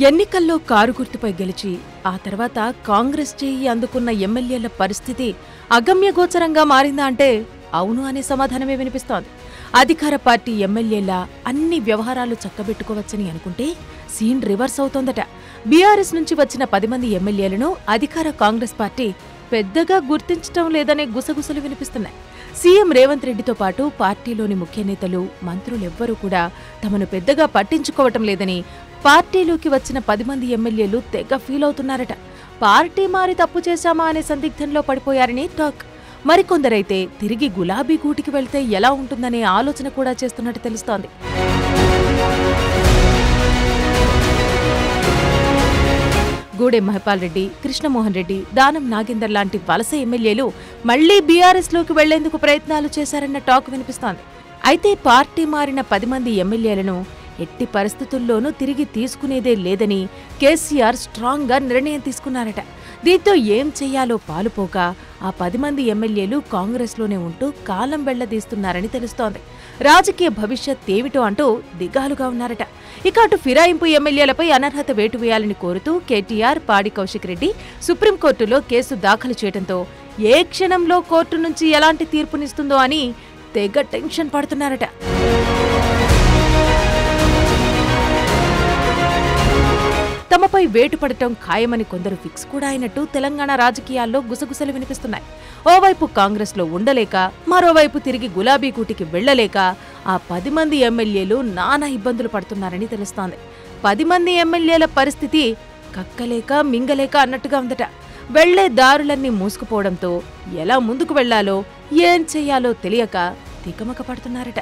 ఎన్నికల్లో కారు గుర్తుపై గెలిచి ఆ తర్వాత కాంగ్రెస్ చేయి అందుకున్న ఎమ్మెల్యేల పరిస్థితి అగమ్యగోచరంగా మారిందా అంటే అవును అనే సమాధానమే వినిపిస్తోంది. అధికార పార్టీ ఎమ్మెల్యేలా అన్ని వ్యవహారాలు చక్కబెట్టుకోవచ్చని అనుకుంటే సీన్ రివర్స్ అవుతోందట. బీఆర్ఎస్ నుంచి వచ్చిన 10 మంది ఎమ్మెల్యేలను అధికార కాంగ్రెస్ పార్టీ పెద్దగా గుర్తించటం లేదనే గుసగుసలు వినిపిస్తున్నాయి. సీఎం రేవంత్ రెడ్డితో పాటు పార్టీలోని ముఖ్య నేతలు, మంత్రులెవ్వరూ కూడా తమను పెద్దగా పట్టించుకోవటం లేదని పార్టీలోకి వచ్చిన 10 మంది ఎమ్మెల్యేలు తెగ ఫీల్ అవుతున్నారట. పార్టీ మారి తప్పు చేశామా అనే సందిగ్ధంలో పడిపోయారని టాక్. మరికొందరైతే తిరిగి గులాబీ గూటికి వెళ్తే ఎలా ఉంటుందనే ఆలోచన కూడా చేస్తున్నట్టు తెలుస్తోంది. గూడెం మహిపాల్ రెడ్డి, కృష్ణమోహన్ రెడ్డి, దానం నాగేందర్ లాంటి వలస ఎమ్మెల్యేలు మళ్లీ బీఆర్ఎస్లోకి వెళ్లేందుకు ప్రయత్నాలు చేశారన్న టాక్ వినిపిస్తోంది. అయితే పార్టీ మారిన 10 మంది ఎమ్మెల్యేలను ఎట్టి పరిస్థితుల్లోనూ తిరిగి తీసుకునేదే లేదని కేసీఆర్ స్ట్రాంగ్గా నిర్ణయం తీసుకున్నారట. దీంతో ఏం చెయ్యాలో పాలుపోక ఆ 10 మంది ఎమ్మెల్యేలు కాంగ్రెస్లోనే ఉంటూ కాలం వెళ్లదీస్తున్నారని తెలుస్తోంది. రాజకీయ భవిష్యత్ ఏమిటో అంటూ దిగాలుగా ఉన్నారట. ఇక అటు ఫిరాయింపు ఎమ్మెల్యేలపై అనర్హత వేటు వేయాలని కోరుతూ కేటీఆర్, పాడి కౌశిక్ రెడ్డి సుప్రీంకోర్టులో కేసు దాఖలు చేయడంతో ఏ క్షణంలో కోర్టు నుంచి ఎలాంటి తీర్పునిస్తుందో అని తెగ టెన్షన్ పడుతున్నారట. తమపై వేటు పడటం ఖాయమని కొందరు ఫిక్స్ కూడా అయినట్టు తెలంగాణ రాజకీయాల్లో గుసగుసలు వినిపిస్తున్నాయి. ఓవైపు కాంగ్రెస్లో ఉండలేక, మరోవైపు తిరిగి గులాబీ కూటికి వెళ్లలేక ఆ 10 మంది ఎమ్మెల్యేలు నానా ఇబ్బందులు పడుతున్నారని తెలుస్తోంది. 10 మంది ఎమ్మెల్యేల పరిస్థితి కక్కలేక మింగలేక అన్నట్టుగా ఉందట. వెళ్లే దారులన్నీ మూసుకుపోవడంతో ఎలా ముందుకు వెళ్లాలో, ఏం చెయ్యాలో తెలియక తికమక పడుతున్నారట.